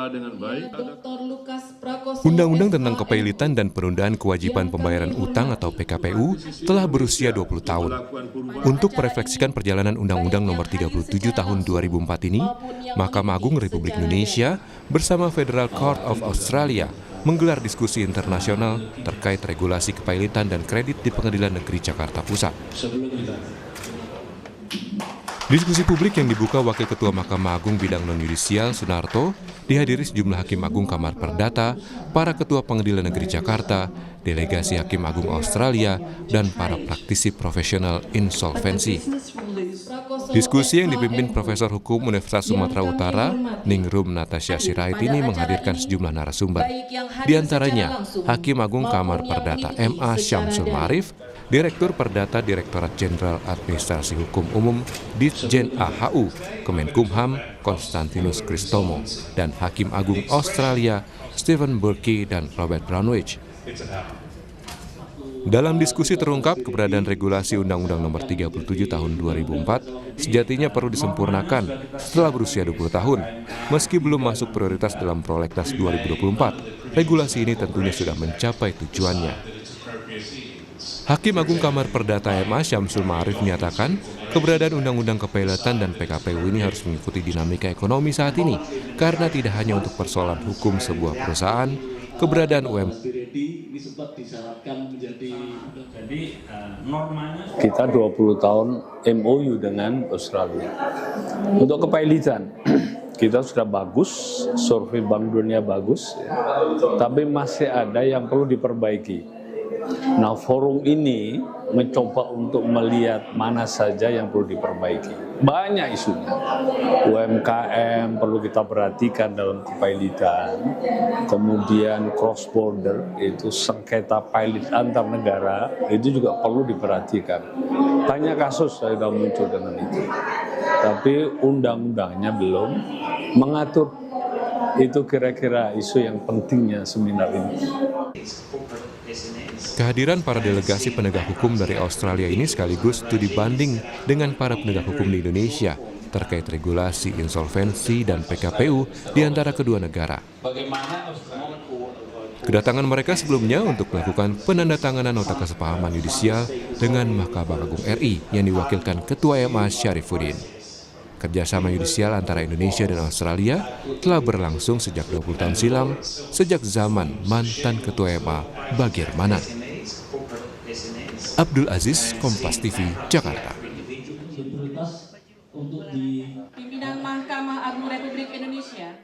berjalan dengan baik. Undang-Undang tentang Kepailitan dan Penundaan Kewajiban Pembayaran Utang atau PKPU telah berusia 20 tahun. Untuk merefleksikan perjalanan Undang-Undang Nomor 37 Tahun 2004 ini, Mahkamah Agung Republik Indonesia bersama Federal Court of Australia menggelar diskusi internasional terkait regulasi kepailitan dan kredit di Pengadilan Negeri Jakarta Pusat. Diskusi publik yang dibuka Wakil Ketua Mahkamah Agung Bidang Non-Yudisial Sunarto dihadiri sejumlah Hakim Agung Kamar Perdata, para Ketua Pengadilan Negeri Jakarta, delegasi Hakim Agung Australia, dan para praktisi profesional insolvensi. Diskusi yang dipimpin Profesor Hukum Universitas Sumatera Utara, Ningrum Natasha Sirait ini menghadirkan sejumlah narasumber. Di antaranya, Hakim Agung Kamar Perdata MA Syamsul Ma'arif, Direktur Perdata Direktorat Jenderal Administrasi Hukum Umum Ditjen AHU, Kemenkumham Konstantinus Kristomo, dan Hakim Agung Australia Stephen Burke dan Robert Brownwich. Dalam diskusi terungkap keberadaan regulasi Undang-Undang Nomor 37 Tahun 2004 sejatinya perlu disempurnakan setelah berusia 20 tahun. Meski belum masuk prioritas dalam Prolegnas 2024, regulasi ini tentunya sudah mencapai tujuannya. Hakim Agung Kamar Perdata MA Syamsul Ma'arif menyatakan keberadaan Undang-Undang Kepailitan dan PKPU ini harus mengikuti dinamika ekonomi saat ini karena tidak hanya untuk persoalan hukum sebuah perusahaan, keberadaan UMKM. Kita 20 tahun MOU dengan Australia. Untuk kepailitan, kita sudah bagus, survei Bank Dunia bagus, tapi masih ada yang perlu diperbaiki. Nah, forum ini mencoba untuk melihat mana saja yang perlu diperbaiki. Banyak isunya. UMKM perlu kita perhatikan dalam kepailitan. Kemudian cross border, itu sengketa pailit antar negara, itu juga perlu diperhatikan. Banyak kasus sudah muncul dengan itu. Tapi undang-undangnya belum mengatur. Itu kira-kira isu yang pentingnya seminar ini. Kehadiran para delegasi penegak hukum dari Australia ini sekaligus studi banding dengan para penegak hukum di Indonesia terkait regulasi insolvensi dan PKPU di antara kedua negara. Kedatangan mereka sebelumnya untuk melakukan penandatanganan nota kesepahaman yudisial dengan Mahkamah Agung RI yang diwakilkan Ketua MA Syarifuddin. Kerjasama yudisial antara Indonesia dan Australia telah berlangsung sejak 20 tahun silam, sejak zaman mantan Ketua MA Bagir Manan. Abdul Aziz, Kompas TV, Jakarta. Pimpinan Mahkamah Agung Republik Indonesia.